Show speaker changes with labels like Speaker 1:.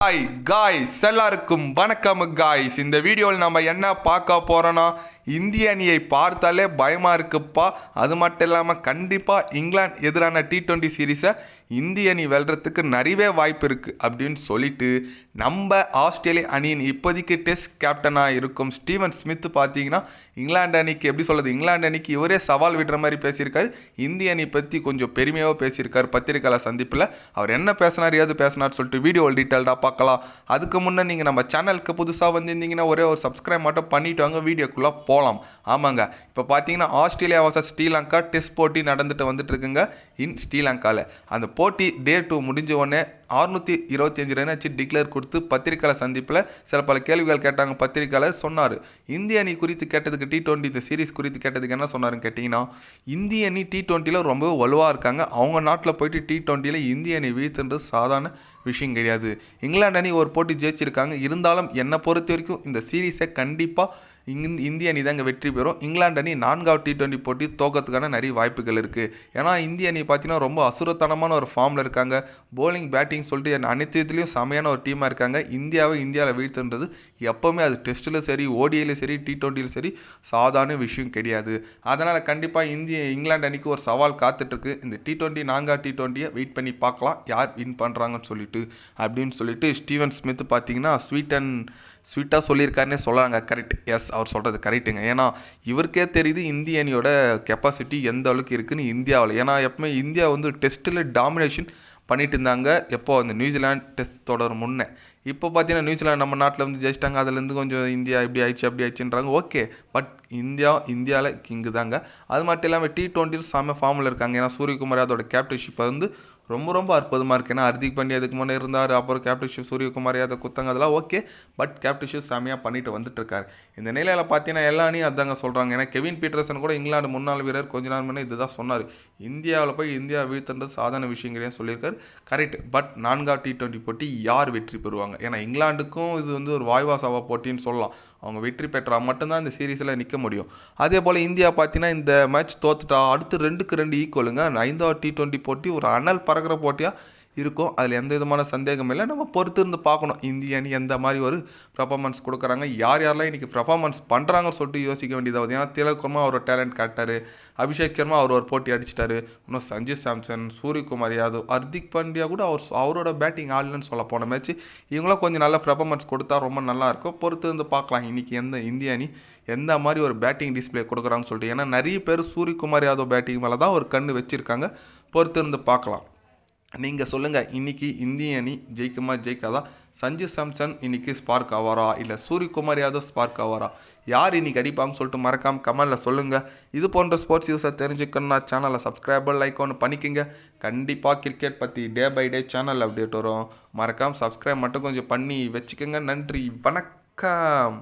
Speaker 1: Hi guys, எல்லாருக்கும் வணக்கம் guys. இந்த வீடியோவில் நம்ம என்ன பார்க்க போகிறோன்னா, இந்திய அணியை பார்த்தாலே பயமாக இருக்குப்பா. அது மட்டும் இல்லாமல் கண்டிப்பாக இங்கிலாந்து எதிரான T20 சீரீஸை இந்திய அணி வெல்றதுக்கு நிறையவே வாய்ப்பு இருக்குது அப்படின்னு சொல்லிட்டு, நம்ம ஆஸ்திரேலிய அணியின் இப்போதைக்கு டெஸ்ட் கேப்டனாக இருக்கும் ஸ்டீவன் ஸ்மித் பார்த்தீங்கன்னா, இங்கிலாந்து அணிக்கு எப்படி சொல்கிறது, இங்கிலாந்து அணிக்கு இவரே சவால் விடுற மாதிரி பேசியிருக்காரு. இந்திய அணி பற்றி கொஞ்சம் பெருமையாக பேசியிருக்காரு பத்திரிகையாளர் சந்திப்பில். அவர் என்ன பேசினார், ஏது பேசினார் சொல்லிட்டு வீடியோ டீட்டெயில்டாக பார்க்கலாம். அதுக்கு முன்னே நீங்கள் நம்ம சேனலுக்கு புதுசாக வந்திருந்தீங்கன்னா ஒரே ஒரு சப்ஸ்கிரைப் மட்டும் பண்ணிவிட்டு வாங்க, வீடியோக்குள்ளே போகலாம். ஆமாங்க, இப்போ பார்த்தீங்கன்னா ஆஸ்திரேலியா வர்சஸ் ஸ்ரீலங்கா டெஸ்ட் போட்டி வந்துட்டு இருக்குங்க இன் ஸ்ரீலங்காவில். அந்த போட்டி டே 2 முடிஞ்ச உடனே 625 ரன் வச்சு டிக்ளேர் கொடுத்து பத்திரிகையாளர் சந்திப்பில் சில பல கேள்விகள் கேட்டாங்க. பத்திரிகையாளர் சொன்னார், இந்திய அணி குறித்து கேட்டதுக்கு T20 இந்த சீரீஸ் குறித்து கேட்டதுக்கு என்ன சொன்னாருன்னு கேட்டிங்கன்னா, இந்திய அணி T20யில் ரொம்ப வலுவாக இருக்காங்க. அவங்க நாட்டில் போயிட்டு T20யில் இந்திய அணி வீழ்த்துன்றது சாதாரண விஷயம் கிடையாது. இங்கிலாந்து அணி ஒரு போட்டி ஜெயிச்சிருக்காங்க. இருந்தாலும் என்னை பொறுத்த வரைக்கும் இந்த சீரீஸை கண்டிப்பாக இந்திய அணி தாங்க வெற்றி பெறும். இங்கிலாந்து அணி 4வது T20 போட்டி தோக்கிறதுக்கான நிறைய வாய்ப்புகள் இருக்குது. ஏன்னா இந்திய அணி பார்த்தீங்கன்னா ரொம்ப அசுரத்தனமான ஒரு ஃபார்மில் இருக்காங்க. போலிங் பேட்டிங் சொல்லிட்டு அனைத்து இதுலேயும் செமையான ஒரு டீமாக இருக்காங்க. இந்தியாவில் வீழ்த்துன்றது எப்போவுமே அது டெஸ்ட்டில் சரி, ஓடிஐயில் சரி, T20யில் சரி சாதாரண விஷயம் கிடையாது. அதனால் கண்டிப்பாக இங்கிலாந்து அணிக்கு ஒரு சவால் காத்துட்ருக்கு. இந்த T20 4வது T20யை வெயிட் பண்ணி பார்க்கலாம் யார் வின் பண்ணுறாங்கன்னு சொல்லிட்டு அப்படின்னு சொல்லிட்டு ஸ்டீவன் ஸ்மித் பார்த்தீங்கன்னா ஸ்வீட்டாக சொல்லியிருக்காருன்னே சொல்கிறாங்க. கரெக்ட், எஸ், அவர் சொல்கிறது கரெக்டுங்க. ஏன்னா இவருக்கே தெரியுது இந்திய அணியோட கெப்பாசிட்டி எந்த அளவுக்கு இருக்குதுன்னு இந்தியாவில். ஏன்னா எப்பவுமே இந்தியா டெஸ்ட்டில் டாமினேஷன் பண்ணிட்டு இருந்தாங்க. எப்போ அந்த நியூசிலாந்து டெஸ்ட் தொடர் முன்னே. இப்போ பார்த்தீங்கன்னா நியூசிலாந்து நம்ம நாட்டில் ஜெயிச்சிட்டாங்க. அதுலேருந்து கொஞ்சம் இந்தியா இப்படி ஆயிடுச்சு அப்படி ஆயிடுச்சுன்றாங்க. ஓகே, பட் இந்தியாவில் கிங்கு தாங்க. அது மட்டும் இல்லாமல் T20 செம்ம ஃபார்மில் இருக்காங்க. ஏன்னா சூரியகுமார் அதோட கேப்டன்ஷிப்பை ரொம்ப அற்புதமாக இருக்குது. ஏன்னா ஹர்திக் பாண்டியா அதுக்கு முன்னே இருந்தார். அப்புறம் கேப்டன்ஷிப் சூரியகுமார் யாதவ் குத்தாங்க, அதெல்லாம் ஓகே. பட் கேப்டன்ஷிப் செம்மையாக பண்ணிட்டு வந்துட்டுருக்காரு. இந்த நிலையில் பார்த்தீங்கன்னா எல்லா அணியும் அதாங்க சொல்கிறாங்க. ஏன்னா கெவின் பீட்டர்சன் கூட இங்கிலாந்து முன்னாள் வீரர் கொஞ்ச நாள் முன்னே இதுதான் சொன்னார், இந்தியாவில் போய் இந்தியா வீழ்த்துன்றது சாதாரண விஷயங்களையும் சொல்லியிருக்காரு. கரெக்ட், பட் 4வது T20 போட்டி யார் வெற்றி பெறுவாங்க? ஏன்னா இங்கிலாந்துக்கும் இது ஒரு வாய்வாசாவா போட்டின்னு சொல்லலாம். அவங்க வெற்றி பெற்றால் மட்டும்தான் இந்த சீரீஸில் நிற்க முடியும். அதே போல் இந்தியா பார்த்தீங்கன்னா இந்த மேட்ச் தோத்துட்டா அடுத்து 2-2 ஈக்குவலுங்க. 5வது T20 போட்டி ஒரு அனல் பறக்கிற போட்டியாக இருக்கும். அதில் எந்த விதமான சந்தேகம் இல்லை. நம்ம பொறுத்து இருந்து பார்க்கணும் இந்திய அணி எந்த மாதிரி ஒரு பர்ஃபார்மன்ஸ் கொடுக்குறாங்க, யாரெல்லாம் இன்றைக்கி பர்ஃபார்மன்ஸ் பண்ணுறாங்கன்னு சொல்லிட்டு யோசிக்க வேண்டியதாவது. ஏன்னா திலக் வர்மா அவர் டேலண்ட் காட்டார், அபிஷேக் சர்மா அவர் ஒரு போட்டி அடிச்சிட்டாரு, இன்னும் சஞ்சு சாம்சன், சூரியகுமார் யாதவ், ஹர்திக் பாண்டியா கூட அவரோட பேட்டிங் ஆடலன்னு சொல்ல போன மேட்ச். இவங்களும் கொஞ்சம் நல்ல பர்ஃபார்மன்ஸ் கொடுத்தா ரொம்ப நல்லாயிருக்கும். பொறுத்து இருந்து பார்க்கலாம் இன்றைக்கி இந்திய அணி எந்த மாதிரி ஒரு பேட்டிங் டிஸ்பிளே கொடுக்குறாங்கன்னு சொல்லிட்டு. ஏன்னா நிறைய பேர் சூரியகுமார் யாதவ் பேட்டிங் மேலே தான் ஒரு கண்ணு வச்சுருக்காங்க. பொறுத்து இருந்து பார்க்கலாம். நீங்கள் சொல்லுங்கள், இன்றைக்கி இந்திய அணி ஜெயிக்காதா? சஞ்சு சாம்சன் இன்றைக்கி ஸ்பார்க் ஆவாரா, இல்லை சூரியகுமார் யாதவ் ஸ்பார்க் ஆவாரா? யார் இன்றைக்கி அடிப்பாங்கன்னு சொல்லிட்டு மறக்காமல் கமெண்டில் சொல்லுங்கள். இது போன்ற ஸ்போர்ட்ஸ் நியூஸை தெரிஞ்சுக்கணுன்னா சேனலை சப்ஸ்கிரைபர் லைக் ஒன்று பண்ணிக்கோங்க. கண்டிப்பாக கிரிக்கெட் பற்றி day by day channel update வரும். மறக்காமல் சப்ஸ்கிரைப் மட்டும் கொஞ்சம் பண்ணி வச்சுக்கோங்க. நன்றி, வணக்கம்.